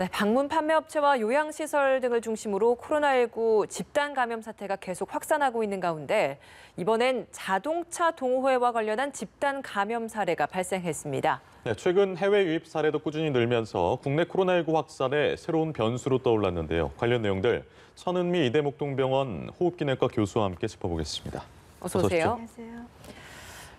네, 방문 판매업체와 요양시설 등을 중심으로 코로나19 집단 감염 사태가 계속 확산하고 있는 가운데 이번엔 자동차 동호회와 관련한 집단 감염 사례가 발생했습니다. 네, 최근 해외 유입 사례도 꾸준히 늘면서 국내 코로나19 확산의 새로운 변수로 떠올랐는데요. 관련 내용들 천은미 이대목동병원 호흡기내과 교수와 함께 짚어보겠습니다. 어서 오세요. 안녕하세요.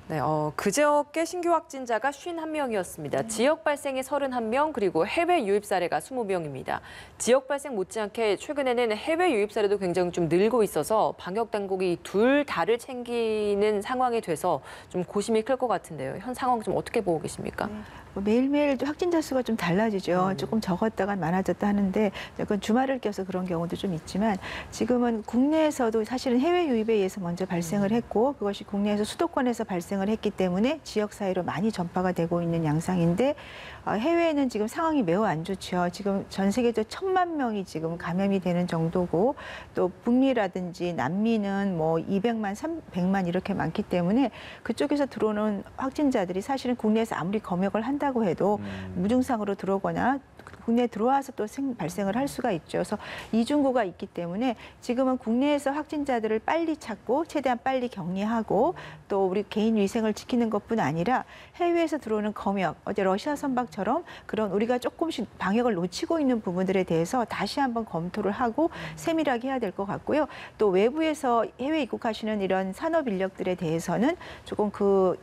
네, 그저께 신규 확진자가 51명이었습니다. 지역 발생이 31명, 그리고 해외 유입 사례가 20명입니다. 지역 발생 못지않게 최근에는 해외 유입 사례도 굉장히 좀 늘고 있어서 방역 당국이 둘 다를 챙기는 상황이 돼서 좀 고심이 클 것 같은데요. 현 상황 좀 어떻게 보고 계십니까? 네. 매일매일 확진자 수가 좀 달라지죠. 조금 적었다가 많아졌다 하는데 약간 주말을 껴서 그런 경우도 좀 있지만 지금은 국내에서도 사실은 해외 유입에 의해서 먼저 발생을 했고 그것이 국내에서 수도권에서 발생을 했기 때문에 지역 사회로 많이 전파가 되고 있는 양상인데 해외에는 지금 상황이 매우 안 좋죠. 지금 전 세계적으로 1,000만 명이 지금 감염이 되는 정도고 또 북미라든지 남미는 뭐 200만, 300만 이렇게 많기 때문에 그쪽에서 들어오는 확진자들이 사실은 국내에서 아무리 검역을 한다고 해도 무증상으로 들어오거나 국내에 들어와서 또 발생을 할 수가 있죠. 그래서 이중구가 있기 때문에 지금은 국내에서 확진자들을 빨리 찾고 최대한 빨리 격리하고 또 우리 개인 위생을 지키는 것뿐 아니라 해외에서 들어오는 검역, 어제 러시아 선박처럼 그런 우리가 조금씩 방역을 놓치고 있는 부분들에 대해서 다시 한번 검토를 하고 세밀하게 해야 될 것 같고요. 또 외부에서 해외 입국하시는 이런 산업 인력들에 대해서는 조금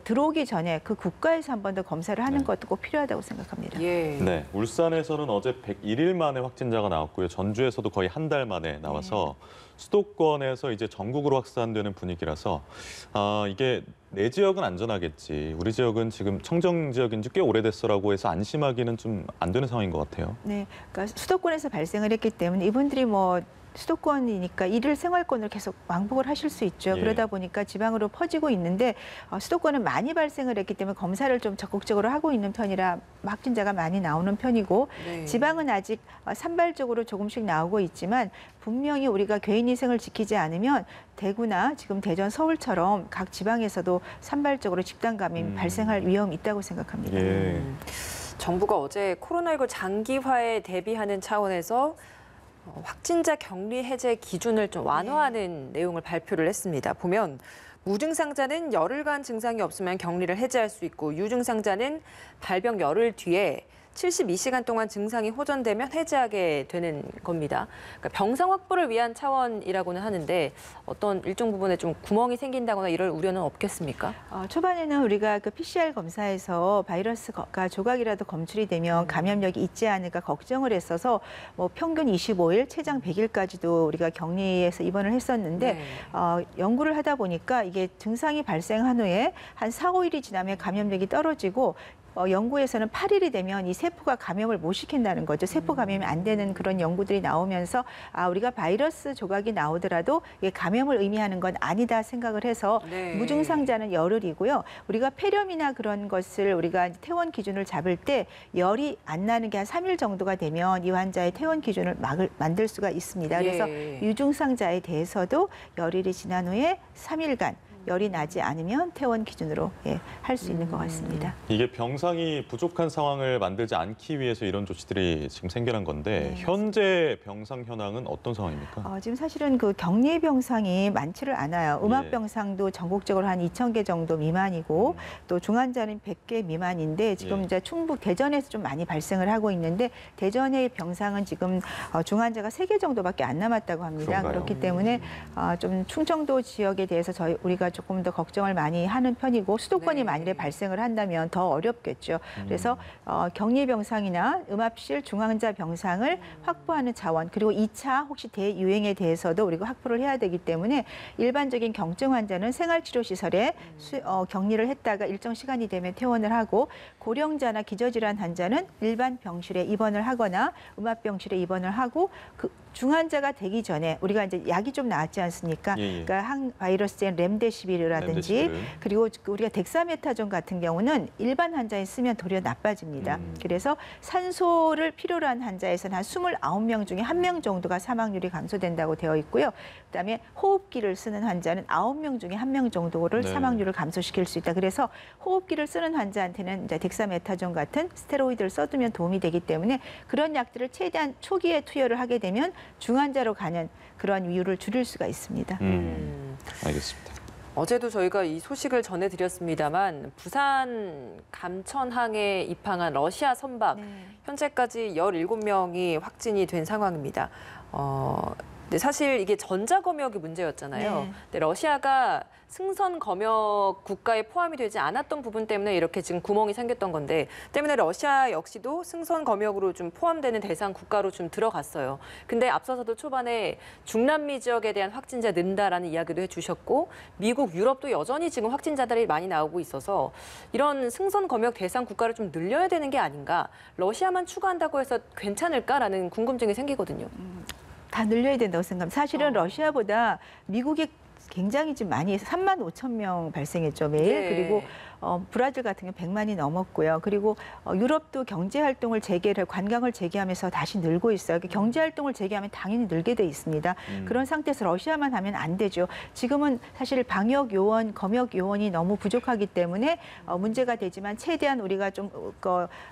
들어오기 전에 그 국가에서 한 번 더 검사를 하는 것도 꼭 필요하다고 생각합니다. 네, 울산에서는 어제 101일 만에 확진자가 나왔고요. 전주에서도 거의 한 달 만에 나와서 수도권에서 이제 전국으로 확산되는 분위기라서 이게 내 지역은 안전하겠지. 우리 지역은 지금 청정 지역인 지 꽤 오래됐어라고 해서 안심하기는 좀 안 되는 상황인 것 같아요. 네, 그러니까 수도권에서 발생을 했기 때문에 이분들이 수도권이니까 일일 생활권을 계속 왕복을 하실 수 있죠. 예. 그러다 보니까 지방으로 퍼지고 있는데 수도권은 많이 발생을 했기 때문에 검사를 좀 적극적으로 하고 있는 편이라 확진자가 많이 나오는 편이고 지방은 아직 산발적으로 조금씩 나오고 있지만 분명히 우리가 개인위생을 지키지 않으면 대구나 지금 대전, 서울처럼 각 지방에서도 산발적으로 집단 감염이 발생할 위험이 있다고 생각합니다. 예. 정부가 어제 코로나19 장기화에 대비하는 차원에서 확진자 격리 해제 기준을 좀 완화하는 내용을 발표를 했습니다. 보면 무증상자는 열흘간 증상이 없으면 격리를 해제할 수 있고 유증상자는 발병 열흘 뒤에 72시간 동안 증상이 호전되면 해제하게 되는 겁니다. 그러니까 병상 확보를 위한 차원이라고는 하는데 어떤 일정 부분에 좀 구멍이 생긴다거나 이럴 우려는 없겠습니까? 초반에는 우리가 PCR 검사에서 바이러스가 조각이라도 검출이 되면 감염력이 있지 않을까 걱정을 했어서 평균 25일, 최장 100일까지도 우리가 격리해서 입원을 했었는데 연구를 하다 보니까 이게 증상이 발생한 후에 한 4, 5일이 지나면 감염력이 떨어지고 연구에서는 8일이 되면 이 세포가 감염을 못 시킨다는 거죠. 세포 감염이 안 되는 그런 연구들이 나오면서 우리가 바이러스 조각이 나오더라도 이게 감염을 의미하는 건 아니다 생각을 해서 무증상자는 열흘이고요. 우리가 폐렴이나 그런 것을 우리가 퇴원 기준을 잡을 때 열이 안 나는 게 한 3일 정도가 되면 이 환자의 퇴원 기준을 만들 수가 있습니다. 그래서 유증상자에 대해서도 열흘이 지난 후에 3일간 열이 나지 않으면 퇴원 기준으로 할 수 있는 것 같습니다. 이게 병상이 부족한 상황을 만들지 않기 위해서 이런 조치들이 지금 생겨난 건데 현재 병상 현황은 어떤 상황입니까? 지금 사실은 그 격리 병상이 많지를 않아요. 음압 병상도 전국적으로 한 2,000개 정도 미만이고 또 중환자는 100개 미만인데 지금 이제 충북 대전에서 좀 많이 발생을 하고 있는데 대전의 병상은 지금 중환자가 3개 정도밖에 안 남았다고 합니다. 그런가요? 그렇기 때문에 좀 충청도 지역에 대해서 우리가 조금 더 걱정을 많이 하는 편이고 수도권이 만일에 발생을 한다면 더 어렵겠죠. 그래서 격리 병상이나 음압실 중환자 병상을 확보하는 차원 그리고 2차 혹시 대유행에 대해서도 우리가 확보를 해야 되기 때문에 일반적인 경증 환자는 생활치료시설에 격리를 했다가 일정 시간이 되면 퇴원을 하고 고령자나 기저질환 환자는 일반 병실에 입원을 하거나 음압병실에 입원을 하고 그 중환자가 되기 전에 우리가 이제 약이 좀 나왔지 않습니까? 그러니까 항바이러스제인 렘데시 렘데시비르라든지 렘데시비르. 그리고 우리가 덱사메타존 같은 경우는 일반 환자에 쓰면 도리어 나빠집니다. 그래서 산소를 필요로 한 환자에서는 한 29명 중에 1명 정도가 사망률이 감소된다고 되어 있고요. 그다음에 호흡기를 쓰는 환자는 9명 중에 1명 정도를 네. 사망률을 감소시킬 수 있다. 그래서 호흡기를 쓰는 환자한테는 이제 덱사메타존 같은 스테로이드를 써두면 도움이 되기 때문에 그런 약들을 최대한 초기에 투여를 하게 되면 중환자로 가는 그런 위율을 줄일 수가 있습니다. 알겠습니다. 어제도 저희가 이 소식을 전해드렸습니다만 부산 감천항에 입항한 러시아 선박 네. 현재까지 17명이 확진이 된 상황입니다. 근데 사실 이게 전자검역이 문제였잖아요. 네. 근데 러시아가 승선 검역 국가에 포함이 되지 않았던 부분 때문에 이렇게 지금 구멍이 생겼던 건데 때문에 러시아 역시도 승선 검역으로 좀 포함되는 대상 국가로 좀 들어갔어요. 근데 앞서서도 초반에 중남미 지역에 대한 확진자 는다라는 이야기도 해주셨고 미국, 유럽도 여전히 지금 확진자들이 많이 나오고 있어서 이런 승선 검역 대상 국가를 좀 늘려야 되는 게 아닌가. 러시아만 추가한다고 해서 괜찮을까라는 궁금증이 생기거든요. 다 늘려야 된다고 생각합니다. 사실은 러시아보다 미국이 굉장히 좀 많이 3만 5천 명 발생했죠, 매일. 네. 그리고 브라질 같은 경우 100만이 넘었고요. 그리고 유럽도 경제 활동을 재개를 관광을 재개하면서 다시 늘고 있어요. 경제 활동을 재개하면 당연히 늘게 돼 있습니다. 그런 상태에서 러시아만 하면 안 되죠. 지금은 사실 방역 요원, 검역 요원이 너무 부족하기 때문에 문제가 되지만 최대한 우리가 좀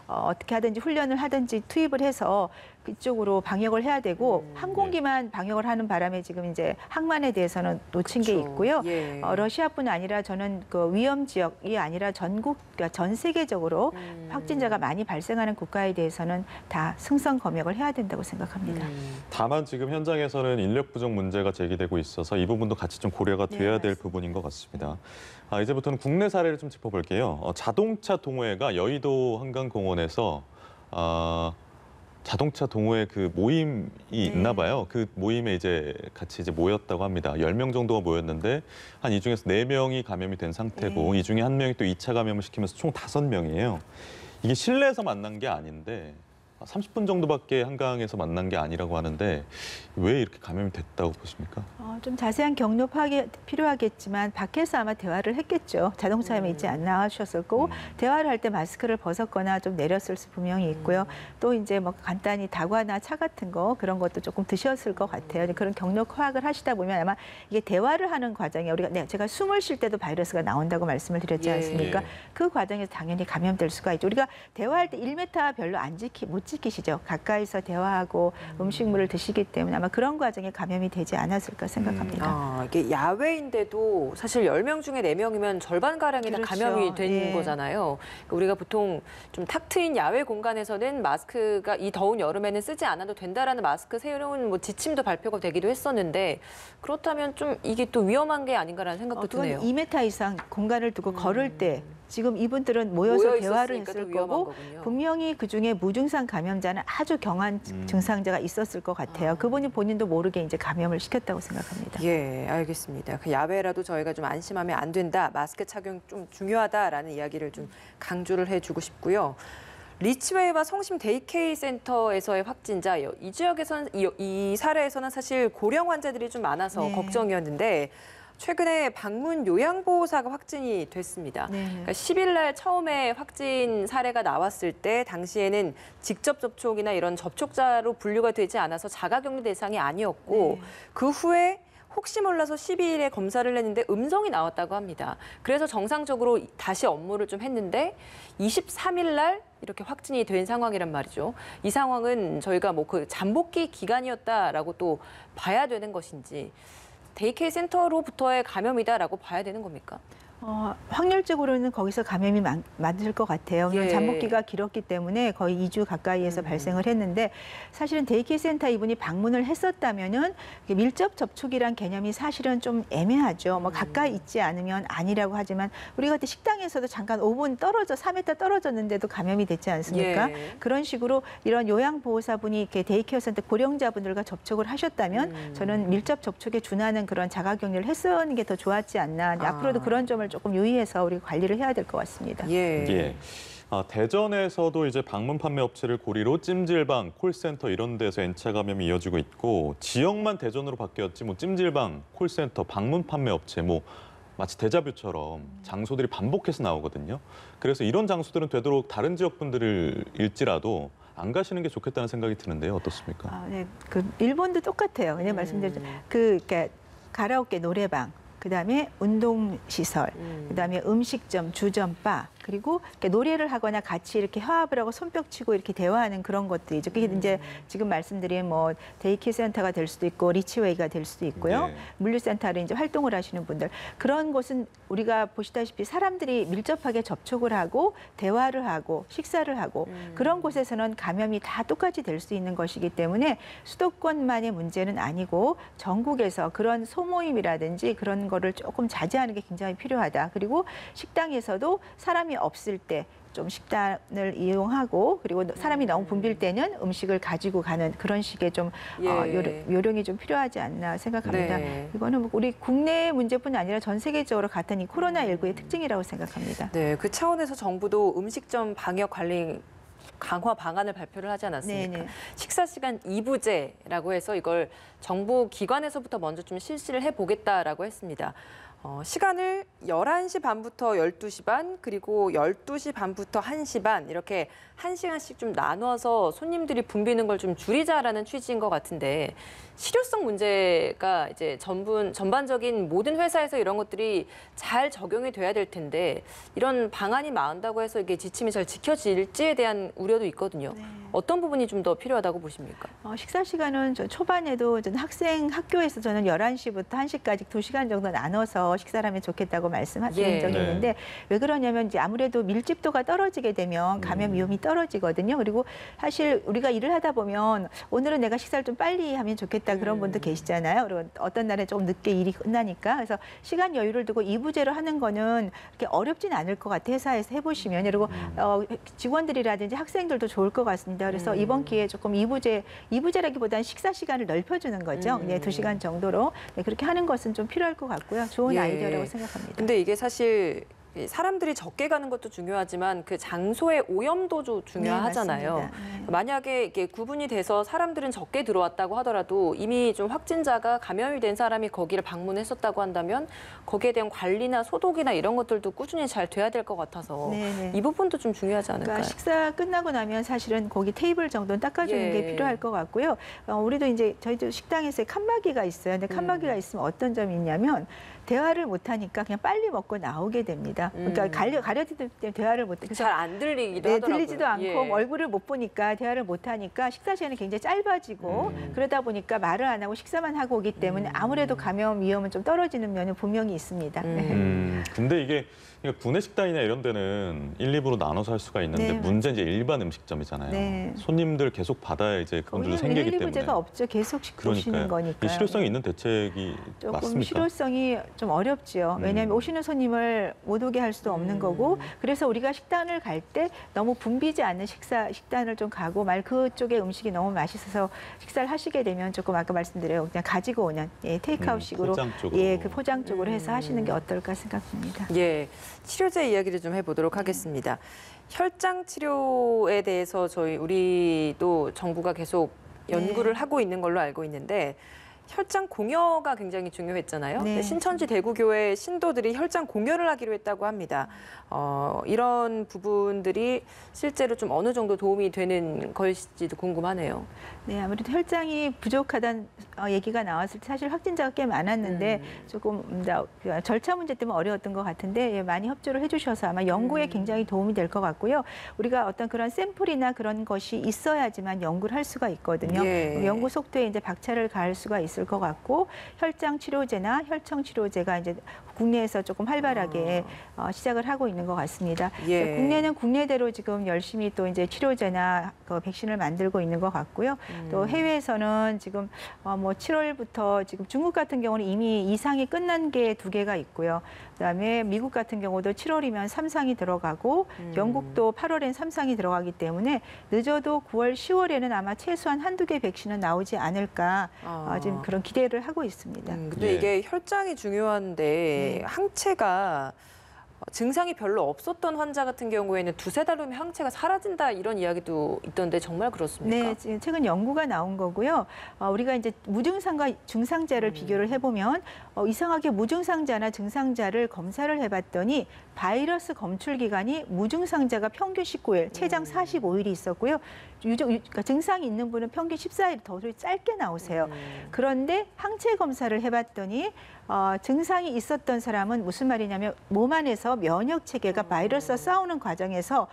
어떻게 하든지 훈련을 하든지 투입을 해서 그쪽으로 방역을 해야 되고 항공기만 방역을 하는 바람에 지금 이제 항만에 대해서는 놓친 게 그렇죠. 있고요. 예. 러시아뿐 아니라 저는 그 위험 지역이 아니라 전국, 그러니까 전 세계적으로 확진자가 많이 발생하는 국가에 대해서는 다 승선 검역을 해야 된다고 생각합니다. 다만 지금 현장에서는 인력 부족 문제가 제기되고 있어서 이 부분도 같이 좀 고려가 네, 돼야 될 맞습니다. 부분인 것 같습니다. 이제부터는 국내 사례를 좀 짚어볼게요. 자동차 동호회가 여의도 한강공원에서 자동차 동호회 그 모임이 있나 봐요. 그 모임에 이제 같이 이제 모였다고 합니다. 10명 정도가 모였는데 한 이 중에서 4명이 감염이 된 상태고 이 중에 1명이 또 2차 감염을 시키면서 총 5명이에요. 이게 실내에서 만난 게 아닌데 30분 정도밖에 한강에서 만난 게 아니라고 하는데 왜 이렇게 감염이 됐다고 보십니까? 좀 자세한 경로 파악이 필요하겠지만 밖에서 아마 대화를 했겠죠. 자동차에만 있지 않나 하셨을 거고 대화를 할 때 마스크를 벗었거나 좀 내렸을 수 분명히 있고요. 또 이제 뭐 간단히 다과나 차 같은 거 그런 것도 조금 드셨을 것 같아요. 그런 경로 파악을 하시다 보면 아마 이게 대화를 하는 과정에 우리가 제가 숨을 쉴 때도 바이러스가 나온다고 말씀을 드렸지 예. 않습니까? 예. 그 과정에서 당연히 감염될 수가 있죠. 우리가 대화할 때 1m 별로 못 지키시죠. 가까이서 대화하고 음식물을 드시기 때문에 아마 그런 과정에 감염이 되지 않았을까 생각합니다. 이게 야외인데도 사실 10명 중에 4명이면 절반가량이 다 그렇죠. 감염이 된 예. 거잖아요. 그러니까 우리가 보통 좀 탁 트인 야외 공간에서는 마스크가 이 더운 여름에는 쓰지 않아도 된다라는 마스크 새로운 뭐 지침도 발표가 되기도 했었는데 그렇다면 좀 이게 또 위험한 게 아닌가라는 생각도 그건 드네요. 2m 이상 공간을 두고 걸을 때 지금 이분들은 모여서 모여 대화를 있었으니까 더 했을 위험한 거고 거군요. 분명히 그중에 무증상 감염자는 아주 경한 증상자가 있었을 것 같아요. 그분이 본인도 모르게 이제 감염을 시켰다고 생각합니다. 예, 알겠습니다. 그 야외라도 저희가 좀 안심하면 안 된다. 마스크 착용 좀 중요하다라는 이야기를 좀 강조를 해주고 싶고요. 리치웨이와 성심 데이케이 센터에서의 확진자 이 지역에서는 이 사례에서는 사실 고령 환자들이 좀 많아서 네. 걱정이었는데 최근에 방문 요양보호사가 확진이 됐습니다. 네. 그러니까 10일 날 처음에 확진 사례가 나왔을 때 당시에는 직접 접촉이나 이런 접촉자로 분류가 되지 않아서 자가격리 대상이 아니었고 네. 그 후에 혹시 몰라서 12일에 검사를 했는데 음성이 나왔다고 합니다. 그래서 정상적으로 다시 업무를 좀 했는데 23일 날 이렇게 확진이 된 상황이란 말이죠. 이 상황은 저희가 뭐 그 잠복기 기간이었다라고 또 봐야 되는 것인지 데이케이 센터로부터의 감염이다라고 봐야 되는 겁니까? 확률적으로는 거기서 감염이 많을 것 같아요. 예. 잠복기가 길었기 때문에 거의 2주 가까이에서 발생을 했는데 사실은 데이케이 센터 이분이 방문을 했었다면은 밀접 접촉이란 개념이 사실은 좀 애매하죠. 뭐 가까이 있지 않으면 아니라고 하지만 우리 같은 식당에서도 잠깐 5분 떨어져 3m 떨어졌는데도 감염이 됐지 않습니까? 예. 그런 식으로 이런 요양보호사분이 이렇게 데이케어 센터 고령자분들과 접촉을 하셨다면 저는 밀접 접촉에 준하는 그런 자가격리를 했었는 게 더 좋았지 않나. 앞으로도 그런 점을 조금 유의해서 우리 관리를 해야 될 것 같습니다. 예. 대전에서도 이제 방문 판매 업체를 고리로 찜질방, 콜센터 이런 데서 N차 감염이 이어지고 있고 지역만 대전으로 바뀌었지 뭐 찜질방, 콜센터, 방문 판매 업체 뭐 마치 데자뷰처럼 장소들이 반복해서 나오거든요. 그래서 이런 장소들은 되도록 다른 지역 분들일지라도 안 가시는 게 좋겠다는 생각이 드는데요. 어떻습니까? 아, 네. 그 일본도 똑같아요. 그냥 말씀드렸죠. 그러니까 가라오케, 노래방, 그다음에 운동 시설, 그다음에 음식점, 주점, 바, 그리고 이렇게 노래를 하거나 같이 이렇게 화합을 하고 손뼉 치고 이렇게 대화하는 그런 것들이죠. 그게 이제 지금 말씀드린 뭐 데이케어 센터가 될 수도 있고 리치웨이가 될 수도 있고요. 네. 물류센터를 이제 활동을 하시는 분들, 그런 곳은 우리가 보시다시피 사람들이 밀접하게 접촉을 하고 대화를 하고 식사를 하고 그런 곳에서는 감염이 다 똑같이 될 수 있는 것이기 때문에 수도권만의 문제는 아니고 전국에서 그런 소모임이라든지 그런 거를 조금 자제하는 게 굉장히 필요하다. 그리고 식당에서도 사람이 없을 때 좀 식단을 이용하고, 그리고 사람이 너무 붐빌 때는 음식을 가지고 가는 그런 식의 좀 요령이 좀 필요하지 않나 생각합니다. 네. 이거는 뭐 우리 국내 문제뿐 아니라 전 세계적으로 같은 이 코로나19의 특징이라고 생각합니다. 네, 그 차원에서 정부도 음식점 방역 관리 강화 방안을 발표를 하지 않았습니까? 네네. 식사 시간 2부제라고 해서 이걸 정부 기관에서부터 먼저 좀 실시를 해보겠다라고 했습니다. 시간을 11시 반부터 12시 반, 그리고 12시 반부터 1시 반, 이렇게 1시간씩 좀 나눠서 손님들이 붐비는 걸 좀 줄이자라는 취지인 것 같은데, 실효성 문제가 이제 전반적인 모든 회사에서 이런 것들이 잘 적용이 돼야 될 텐데, 이런 방안이 나온다고 해서 이게 지침이 잘 지켜질지에 대한 우려도 있거든요. 네. 어떤 부분이 좀 더 필요하다고 보십니까? 식사 시간은 저 초반에도 저는 학교에서 저는 11시부터 1시까지 2시간 정도 나눠서 식사를 하면 좋겠다고 말씀드린 예. 적이 네. 있는데, 왜 그러냐면 이제 아무래도 밀집도가 떨어지게 되면 감염 위험이 떨어지거든요. 그리고 사실 우리가 일을 하다 보면 오늘은 내가 식사를 좀 빨리 하면 좋겠다 그런 분도 계시잖아요. 그리고 어떤 날에 좀 늦게 일이 끝나니까. 그래서 시간 여유를 두고 2부제로 하는 거는 그렇게 어렵진 않을 것 같아요. 회사에서 해보시면. 그리고 직원들이라든지 학생들도 좋을 것 같습니다. 그래서 이번 기회에 조금 2부제라기보다는 식사 시간을 넓혀주는 거죠. 네, 2시간 정도로. 네, 그렇게 하는 것은 좀 필요할 것 같고요. 좋은 예. 아이디어라고 생각합니다. 근데 이게 사실 사람들이 적게 가는 것도 중요하지만 그 장소의 오염도도 중요하잖아요. 네, 맞습니다. 만약에 이게 구분이 돼서 사람들은 적게 들어왔다고 하더라도 이미 좀 확진자가 감염이 된 사람이 거기를 방문했었다고 한다면 거기에 대한 관리나 소독이나 이런 것들도 꾸준히 잘 돼야 될 것 같아서 네네. 이 부분도 좀 중요하지 않을까요? 그러니까 식사 끝나고 나면 사실은 거기 테이블 정도는 닦아주는 예. 게 필요할 것 같고요. 우리도 이제 저희도 식당에서 칸막이가 있어요. 근데 칸막이가 있으면 어떤 점이 있냐면 대화를 못 하니까 그냥 빨리 먹고 나오게 됩니다. 그러니까 가려지기 때문에 대화를 못 해요. 잘 안 들리기도 네, 하더라고요. 들리지도 않고 예. 얼굴을 못 보니까 대화를 못 하니까 식사 시간이 굉장히 짧아지고 그러다 보니까 말을 안 하고 식사만 하고 오기 때문에 아무래도 감염 위험은 좀 떨어지는 면은 분명히 있습니다. 근데 이게 그러니까 구내 식당이나 이런 데는 1, 2부로 나눠서 할 수가 있는데 네, 문제는 이제 일반 음식점이잖아요. 네. 손님들 계속 받아야 이제 그분들도 거기는 생기기 1, 때문에. 2부제가 없죠. 계속 오시는 거니까. 이 실효성이 있는 대책이 조금 맞습니까? 실효성이 좀 어렵지요. 왜냐하면 오시는 손님을 못 오게 할 수도 없는 거고, 그래서 우리가 식당을 갈 때 너무 붐비지 않는 식단을 좀 가고, 그쪽에 음식이 너무 맛있어서 식사를 하시게 되면 조금 아까 말씀드려요. 그냥 가지고 오는 테이크아웃식으로 포장 쪽으로. 그 포장 쪽으로 해서 하시는 게 어떨까 생각합니다. 예, 치료제 이야기를 좀 해보도록 하겠습니다. 혈장 치료에 대해서 우리도 정부가 계속 연구를 하고 있는 걸로 알고 있는데 혈장 공여가 굉장히 중요했잖아요. 네. 신천지 대구교회 신도들이 혈장 공여를 하기로 했다고 합니다. 이런 부분들이 실제로 좀 어느 정도 도움이 되는 것일지도 궁금하네요. 네, 아무래도 혈장이 부족하다는 얘기가 나왔을 때 사실 확진자가 꽤 많았는데 조금 절차 문제 때문에 어려웠던 것 같은데 많이 협조를 해주셔서 아마 연구에 굉장히 도움이 될 것 같고요. 우리가 어떤 그런 샘플이나 그런 것이 있어야지만 연구를 할 수가 있거든요. 예. 연구 속도에 이제 박차를 가할 수가 있을 것 같고, 혈장 치료제나 혈청 치료제가 이제 국내에서 조금 활발하게 시작을 하고 있는 것 같습니다. 예. 그래서 국내는 국내대로 지금 열심히 또 이제 치료제나 백신을 만들고 있는 것 같고요. 또 해외에서는 지금 뭐 7월부터 지금 중국 같은 경우는 이미 2상이 끝난 게 2개가 있고요. 그다음에 미국 같은 경우도 7월이면 3상이 들어가고 영국도 8월엔 3상이 들어가기 때문에 늦어도 9월, 10월에는 아마 최소한 1~2개 백신은 나오지 않을까 지금 그런 기대를 하고 있습니다. 근데 예. 이게 혈장이 중요한데 항체가 증상이 별로 없었던 환자 같은 경우에는 두세 달 후면 항체가 사라진다 이런 이야기도 있던데 정말 그렇습니까? 네, 지금 최근 연구가 나온 거고요. 우리가 이제 무증상과 증상자를 비교를 해보면 이상하게 무증상자나 증상자를 검사를 해봤더니 바이러스 검출 기간이 무증상자가 평균 19일, 최장 45일이 있었고요. 그러니까 증상이 있는 분은 평균 14일 더 짧게 나오세요. 그런데 항체 검사를 해봤더니 증상이 있었던 사람은 무슨 말이냐면 몸 안에서 면역 체계가 바이러스와 싸우는 과정에서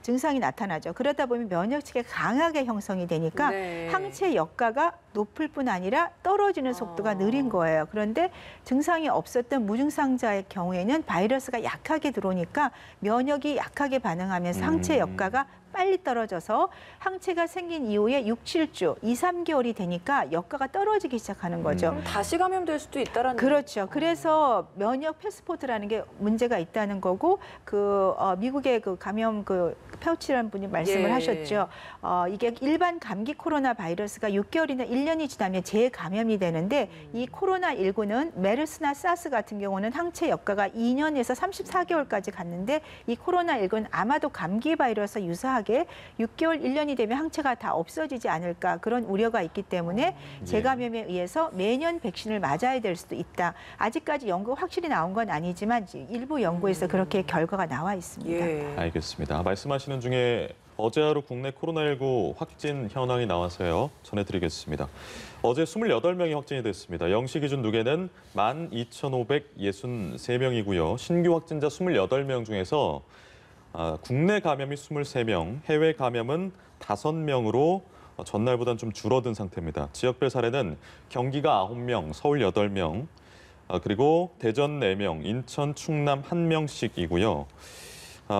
증상이 나타나죠. 그러다 보면 면역 체계가 강하게 형성이 되니까 네. 항체 역가가 높을 뿐 아니라 떨어지는 속도가 느린 거예요. 그런데 증상이 없었던 무증상자의 경우에는 바이러스가 약하게 들어오니까 면역이 약하게 반응하면서 항체 역가가 빨리 떨어져서 항체가 생긴 이후에 6, 7주, 2, 3개월이 되니까 역가가 떨어지기 시작하는 거죠. 그럼 다시 감염될 수도 있다라는 그렇죠. 그래서 면역 패스포트라는 게 문제가 있다는 거고 미국의 그 감염 페우치라는 분이 말씀을 예. 하셨죠. 이게 일반 감기 코로나 바이러스가 6개월이나 1년이 지나면 재감염이 되는데 이 코로나19는 메르스나 사스 같은 경우는 항체 역가가 2년에서 34개월까지 갔는데 이 코로나19는 아마도 감기 바이러스와 유사하게 6개월, 1년이 되면 항체가 다 없어지지 않을까 그런 우려가 있기 때문에 재감염에 의해서 매년 백신을 맞아야 될 수도 있다. 아직까지 연구가 확실히 나온 건 아니지만 일부 연구에서 그렇게 결과가 나와 있습니다. 예. 알겠습니다. 말씀하시는 중에 어제 하루 국내 코로나19 확진 현황이 나와서요. 전해드리겠습니다. 어제 28명이 확진이 됐습니다. 0시 기준 누계는 12,563명이고요. 신규 확진자 28명 중에서 국내 감염이 23명, 해외 감염은 5명으로 전날보다는 좀 줄어든 상태입니다. 지역별 사례는 경기가 9명, 서울 8명, 그리고 대전 4명, 인천, 충남 1명씩이고요.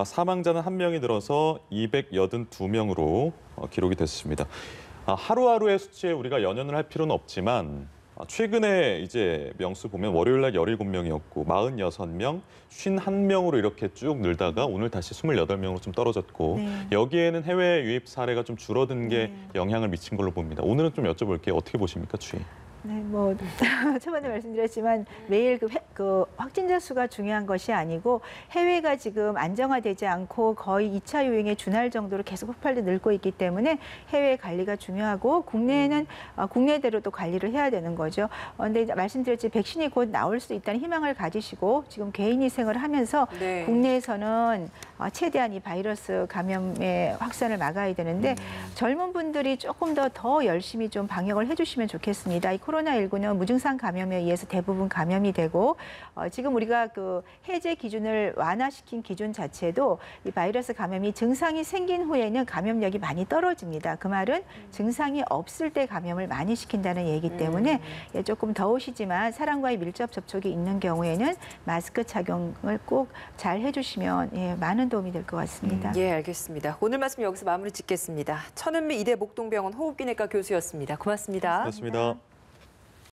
사망자는 1명이 늘어서 282명으로 기록이 됐습니다. 하루하루의 수치에 우리가 연연을 할 필요는 없지만 최근에 이제 명수 보면 월요일 날 17명이었고 46명, 51명으로 이렇게 쭉 늘다가 오늘 다시 28명으로 좀 떨어졌고 네. 여기에는 해외 유입 사례가 좀 줄어든 게 영향을 미친 걸로 봅니다. 오늘은 좀 여쭤볼게요. 어떻게 보십니까, 추이? 네, 뭐 초반에 말씀드렸지만 매일 그 확진자 수가 중요한 것이 아니고 해외가 지금 안정화되지 않고 거의 2차 유행에 준할 정도로 계속 폭발로 늘고 있기 때문에 해외 관리가 중요하고 국내에는 국내대로 또 관리를 해야 되는 거죠. 그런데 말씀드렸지 백신이 곧 나올 수 있다는 희망을 가지시고 지금 개인위생을 하면서 네. 국내에서는 최대한 이 바이러스 감염의 확산을 막아야 되는데 젊은 분들이 조금 더 열심히 좀 방역을 해주시면 좋겠습니다. 이 코로나19는 무증상 감염에 의해서 대부분 감염이 되고 지금 우리가 그 해제 기준을 완화시킨 기준 자체도 이 바이러스 감염이 증상이 생긴 후에는 감염력이 많이 떨어집니다. 그 말은 증상이 없을 때 감염을 많이 시킨다는 얘기 때문에 조금 더우시지만 사람과의 밀접 접촉이 있는 경우에는 마스크 착용을 꼭 잘 해주시면 많은 도움이 될 것 같습니다. 예, 알겠습니다. 오늘 말씀 여기서 마무리 짓겠습니다. 천은미 이대 목동병원 호흡기내과 교수였습니다. 고맙습니다. 고맙습니다.